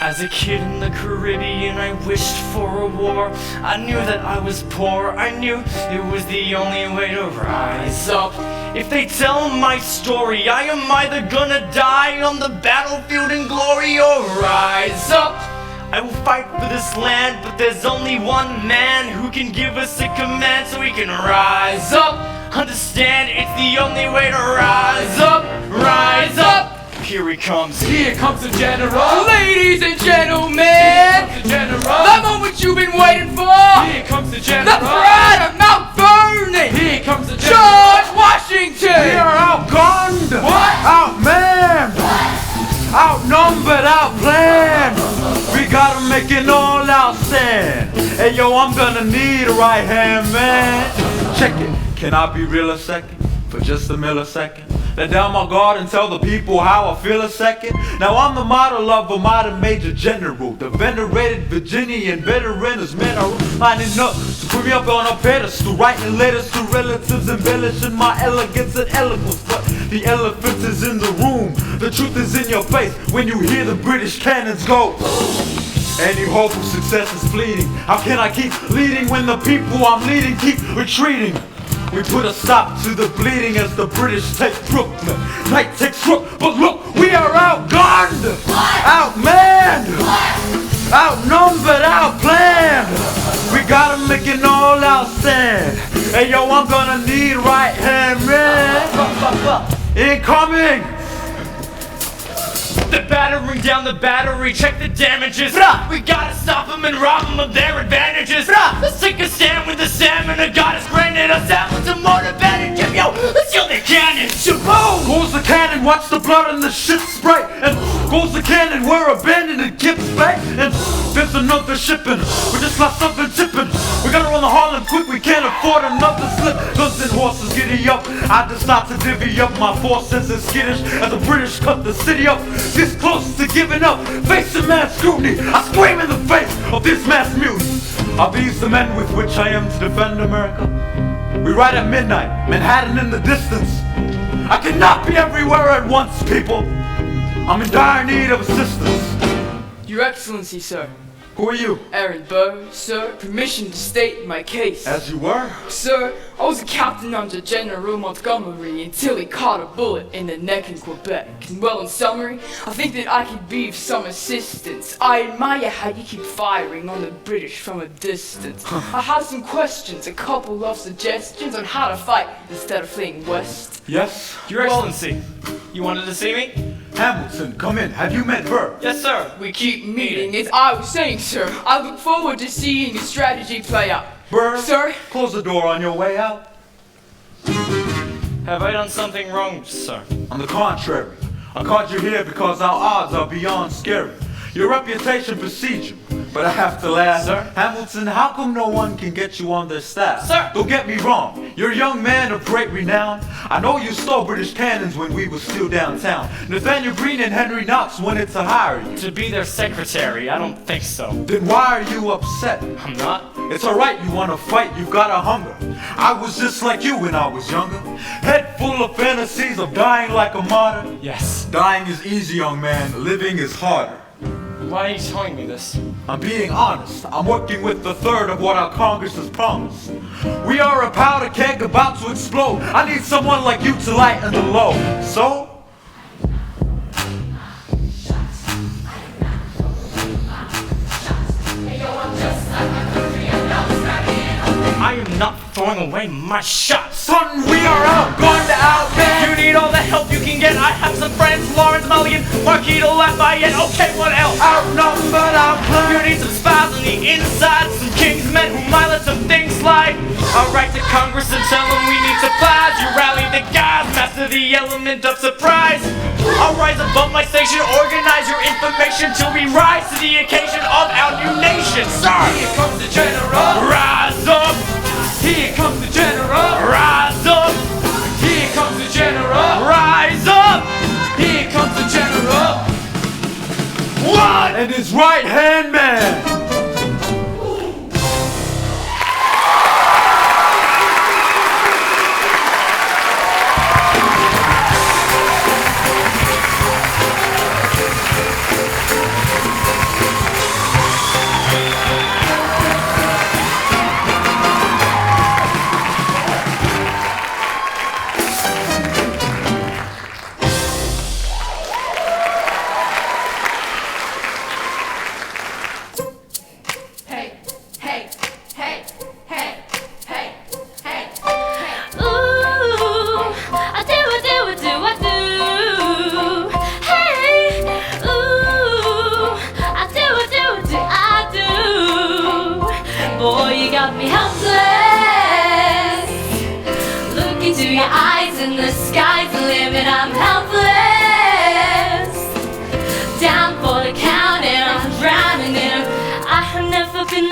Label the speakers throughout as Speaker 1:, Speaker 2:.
Speaker 1: As a kid in the Caribbean, I wished for a war. I knew that I was poor, I knew it was the only way to rise up. If they tell my story, I am either gonna die on the battlefield in glory or rise up. I will fight for this land, but there's only one man who can give us a command so we can rise up. Understand, it's the only way to rise up, rise up. Here he comes.
Speaker 2: Here comes the general. Ladies and gentlemen, here comes the general. The moment you've been waiting for.
Speaker 1: Here comes the general.
Speaker 2: The pride of Mount Vernon.
Speaker 1: Here comes the general.
Speaker 2: George Washington.
Speaker 3: We are outgunned, outmanned, outnumbered, outplanned. We gotta make an all-out stand. Hey yo, I'm gonna need a right hand man. Check it. Can I be real a second? For just a millisecond. Let down my guard and tell the people how I feel a second. Now I'm the model of a modern major general. The venerated Virginian veteran is men are lining up to put me up on a pedestal, writing letters to relatives, embellishing my elegance and eloquence. But the elephant is in the room. The truth is in your face when you hear the British cannons go. Any hope of success is fleeting. How can I keep leading when the people I'm leading keep retreating? We put a stop to the bleeding as the British take Brooklyn. Night takes Rook, but look, we are outgunned, outmanned, outnumbered, outplanned. We gotta make an all-out stand. Hey yo, I'm gonna need right hand man. Incoming.
Speaker 1: They're battering down the battery, check the damages. We gotta stop them and rob them of their advantages. Let's take a stand with the salmon that God has granted us. That was a more advantage. Yo, let's kill the cannon. Shaboom!
Speaker 3: Goes the cannon, watch the blood and the ship spray. And goes the cannon, we're abandoned and Gibbs Bay. And there's another shipping, we just lost something tipping. We gotta run the Harlem quick, we can't afford another slip. Guns and horses, giddy up. I decide to divvy up my forces and skittish as the British cut the city up. This close to giving up, facing mass scrutiny. I scream in the face of this mass mutiny. Are these the men with which I am to defend America? We ride at midnight, Manhattan in the distance. I cannot be everywhere at once, people. I'm in dire need of assistance.
Speaker 2: Your Excellency, sir.
Speaker 3: Who are you?
Speaker 2: Aaron Burr, sir. Permission to state my case.
Speaker 3: As you were?
Speaker 2: Sir, I was a captain under General Montgomery until he caught a bullet in the neck in Quebec. And well, in summary, I think that I could be of some assistance. I admire how you keep firing on the British from a distance. I have some questions, a couple of suggestions on how to fight instead of fleeing west.
Speaker 3: Yes?
Speaker 1: Your Excellency, you wanted to see me?
Speaker 3: Hamilton, come in. Have you met Burr?
Speaker 1: Yes, sir.
Speaker 2: We keep meeting. As I was saying, sir, I look forward to seeing your strategy play out.
Speaker 3: Burr,
Speaker 2: Sir?
Speaker 3: Close the door on your way out.
Speaker 1: Have I done something wrong, sir?
Speaker 3: On the contrary, I caught you here because our odds are beyond scary. Your reputation precedes you, but I have to laugh.
Speaker 1: Sir?
Speaker 3: Hamilton, how come no one can get you on their staff?
Speaker 1: Sir!
Speaker 3: Don't get me wrong, you're a young man of great renown. I know you stole British cannons when we were still downtown. Nathaniel Greene and Henry Knox wanted to hire you.
Speaker 1: To be their secretary? I don't think so.
Speaker 3: Then why are you upset?
Speaker 1: I'm not.
Speaker 3: It's alright, you wanna fight, you've got a hunger. I was just like you when I was younger. Head full of fantasies of dying like a martyr.
Speaker 1: Yes.
Speaker 3: Dying is easy, young man, living is harder.
Speaker 1: Why are you telling me this?
Speaker 3: I'm being honest, I'm working with the third of what our Congress has promised. We are a powder keg about to explode. I need someone like you to lighten the load. So?
Speaker 1: I am not throwing away my shots.
Speaker 3: Son, we are outgunned, outmanned.
Speaker 1: You need all the help you can get. I have some friends, Lawrence, Mulligan, Marquis de Lafayette. Okay, what else?
Speaker 3: Outnumbered, outplanned.
Speaker 1: You need some spies on the inside, some king's men who might let some things slide. I'll write to Congress and tell them we need supplies. You rally the guys, master the element of surprise. I'll rise above my station, organize your information till we rise to the occasion of our new nation. Sir,
Speaker 2: Here comes the general.
Speaker 1: rise up,
Speaker 2: Here comes the general.
Speaker 1: rise up,
Speaker 2: Here comes the general.
Speaker 1: rise up.
Speaker 2: Here comes the general.
Speaker 1: What?
Speaker 3: And his right hand man.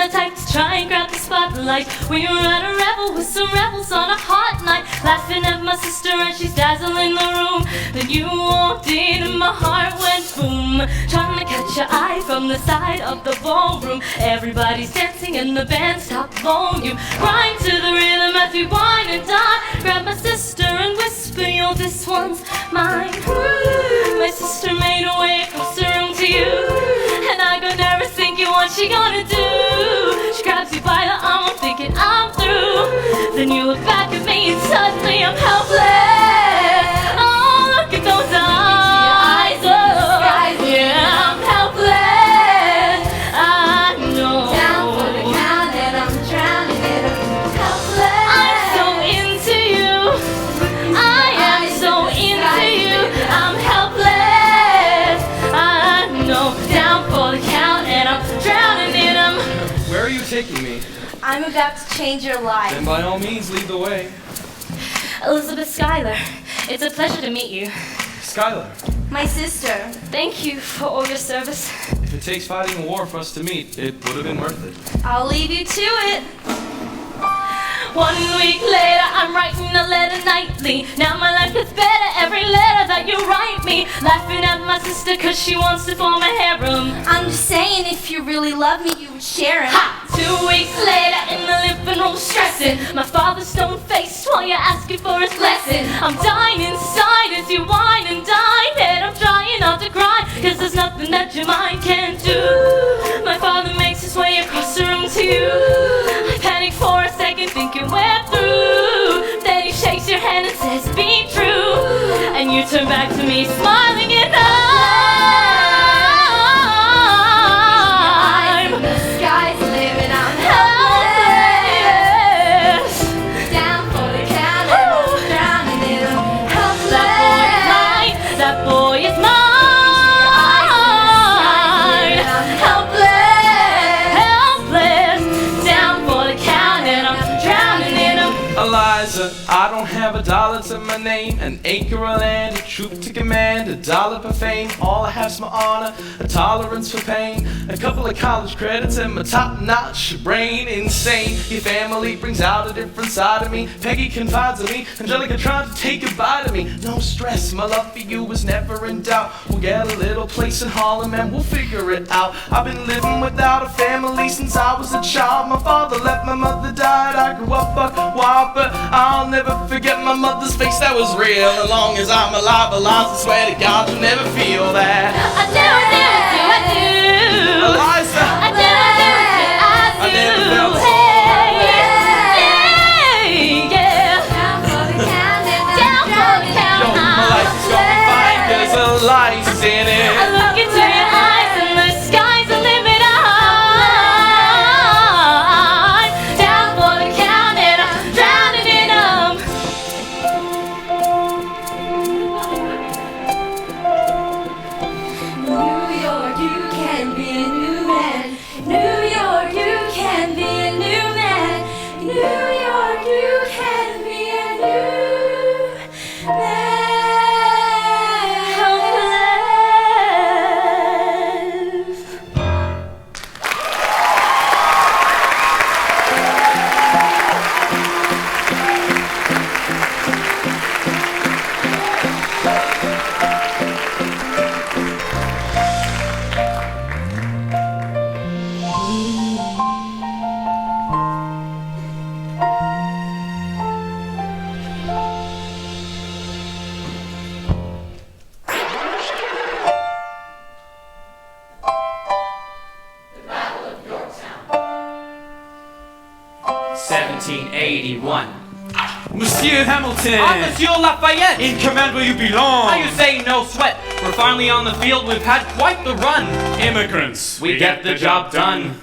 Speaker 4: the type to try and grab the spotlight. We were at a revel with some rebels on a hot night, laughing at my sister and she's dazzling the room. Then you walked in and my heart went boom, trying to catch your eye from the side of the ballroom. Everybody's dancing and the band's top volume, grind to the rhythm as we wine and dine. Grab my sister and whisper, yo, this one's mine. My sister made her way across the room to you, and I got nervous thinking what she gonna do. She grabs you by the arm, I'm thinking I'm through. Then you look back at me and suddenly I'm helpless. Oh, look at those eyes, oh, yeah, I'm helpless. I know.
Speaker 5: Down for the count and I'm drowning in a helpless.
Speaker 4: I'm so into you. I am so into you. I'm helpless. I know. Down for the count and I'm drowning in them.
Speaker 1: Where are you taking me?
Speaker 5: I'm about to change your life.
Speaker 1: Then by all means, lead the way.
Speaker 4: Elizabeth Schuyler, it's a pleasure to meet you.
Speaker 1: Skylar,
Speaker 5: My sister.
Speaker 4: Thank you for all your service.
Speaker 1: if it takes fighting a war for us to meet, it would have been worth it.
Speaker 5: I'll leave you to it.
Speaker 4: 1 week later, I'm writing a letter nightly. Now my life gets better every letter that you write me. Laughing at my sister cause she wants to form a harem.
Speaker 5: I'm just saying, if you really love me, you would share it.
Speaker 4: Ha! 2 weeks later in the living room stressing, my father's stone-faced while you're asking for his blessing. I'm dying inside as you whine and dine, and I'm trying not to cry cause there's nothing that your mind can do. My father makes his way across the room to you. I panic for a second thinking we're through. Then he shakes your hand and says be true, and you turn back to me smiling and I'm
Speaker 5: The sky's the limit, I'm
Speaker 4: helpless.
Speaker 5: helpless. Down for the count and I'm drowning in a helpless.
Speaker 4: That boy is mine.
Speaker 5: Helpless.
Speaker 4: Helpless. Down for the count and I'm drowning in him.
Speaker 1: Eliza, I don't have a dollar to my name, an acre of land, a troop to command, a dollar for fame. All I have's my honor, a tolerance for pain, a couple of college credits and my top-notch brain. Insane, your family brings out a different side of me. Peggy confides in me, Angelica tried to take a bite of me. No stress, my love for you was never in doubt. We'll get a little place in Harlem and we'll figure it out. I've been living without a family since I was a child. My father left, my mother died. I grew up a wild, but I'll never forget my mother's face. That was real. As long as I'm alive, I swear to God you'll never feel that.
Speaker 4: I do.
Speaker 1: Eliza,
Speaker 4: I do.
Speaker 1: I never felt so
Speaker 4: Hey, yeah.
Speaker 5: Down for the count and I'm
Speaker 4: Down for the
Speaker 5: drowning.
Speaker 4: count.
Speaker 1: yo, my life is gonna be fine. There's a light in
Speaker 4: I
Speaker 1: it.
Speaker 4: look into your eyes and the sky's the limit. I'm down for the count and I'm drowning in 'em.
Speaker 5: New York, you can be a new man. New York, you can be a new man. New York, you can be a new man.
Speaker 3: Monsieur Hamilton!
Speaker 6: I'm Monsieur Lafayette!
Speaker 3: In command where you belong!
Speaker 6: How you say no sweat? We're finally on the field, we've had quite the run.
Speaker 3: Immigrants,
Speaker 6: We get the job done.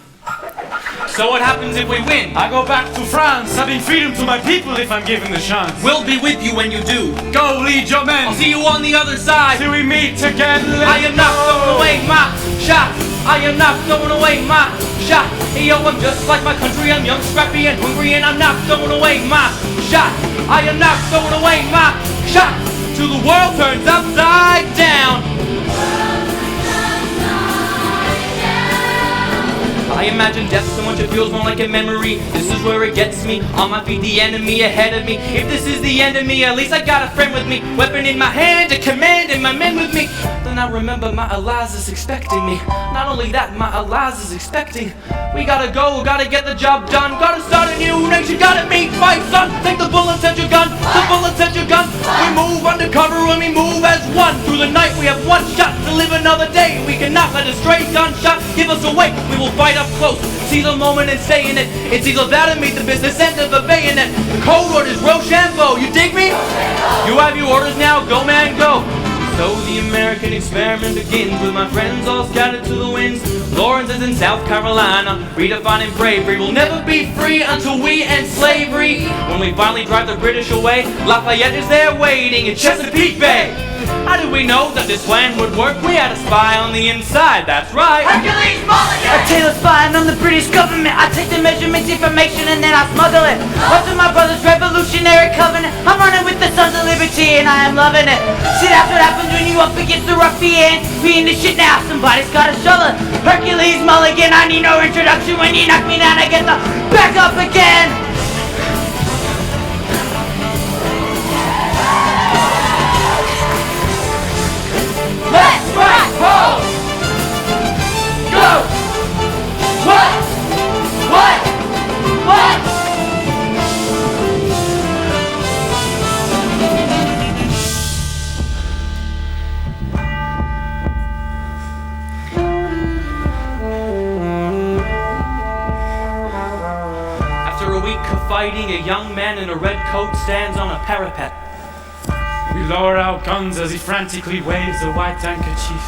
Speaker 6: So what happens if we win?
Speaker 3: I go back to France, having freedom to my people if I'm given the chance.
Speaker 6: We'll be with you when you do.
Speaker 3: Go lead your men!
Speaker 6: I'll see you on the other side.
Speaker 3: Till we meet again,
Speaker 6: I am not throwing away my shot. I am not throwing away my shot. Hey yo, I'm just like my country. I'm young, scrappy, and hungry, and I'm not throwing away my shot. I am not throwing away my shot. Till the world turns upside down. I imagine death so much it feels more like a memory. This is where it gets me. On my feet, the enemy ahead of me. If this is the end of me, at least I got a friend with me. Weapon in my hand, a command, and my men with me. Then I remember my Eliza's expecting me. Not only that, my Eliza's expecting. We gotta go, gotta get the job done. Gotta start a new nation, gotta meet my son. Take the bullets at your gun, the bullets at your gun. We move undercover and we move as one. Through the night we have one shot to live another day. We cannot let a stray gunshot give us away. We will fight up close, seize a moment and stay in it. It's either that or meet the business end of a bayonet. The code word is Rochambeau, you dig me? You have your orders now, go man go. So the American experiment begins with my friends all scattered to the winds. Lawrence is in South Carolina, redefining bravery. We'll never be free until we end slavery. When we finally drive the British away, Lafayette is there waiting in Chesapeake Bay. How did we know that this plan would work? We had a spy on the inside, that's right.
Speaker 7: Hercules Mulligan! A tailor spy on the British government. I take the measurements, information, and then I smuggle it. Up to my brother's revolutionary covenant. I'm running with the Sons of Liberty and I am loving it. See, that's what happens when you up against the ruffians. We in this shit now, somebody's gotta shovel it. Hercules Mulligan, I need no introduction. When you knock me down, I get the back up again. Left, right, hold! Go! What?
Speaker 6: After a week of fighting, a young man in a red coat stands on a parapet.
Speaker 1: We lower our guns as he frantically waves a white handkerchief.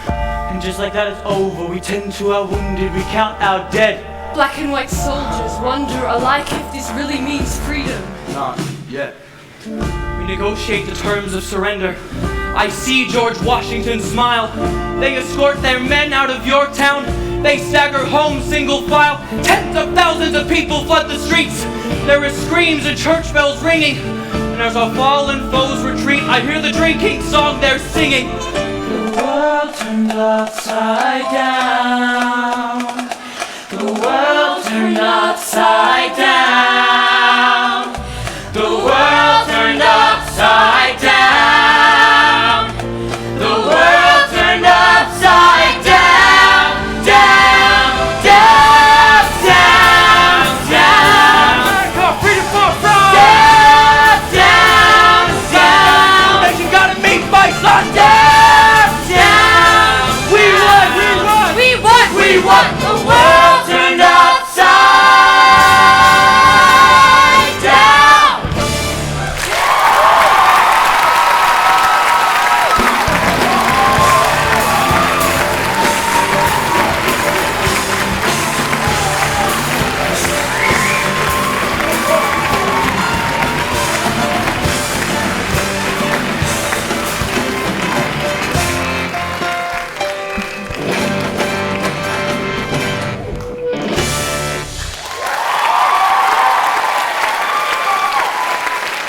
Speaker 7: And just like that it's over, we tend to our wounded, we count our dead.
Speaker 2: Black and white soldiers wonder alike if this really means freedom.
Speaker 3: Not yet.
Speaker 6: We negotiate the terms of surrender. I see George Washington smile. They escort their men out of Yorktown. They stagger home single file. Tens of thousands of people flood the streets. There are screams and church bells ringing. And as our fallen foes retreat, I hear the drinking song they're singing.
Speaker 7: The world turned upside down.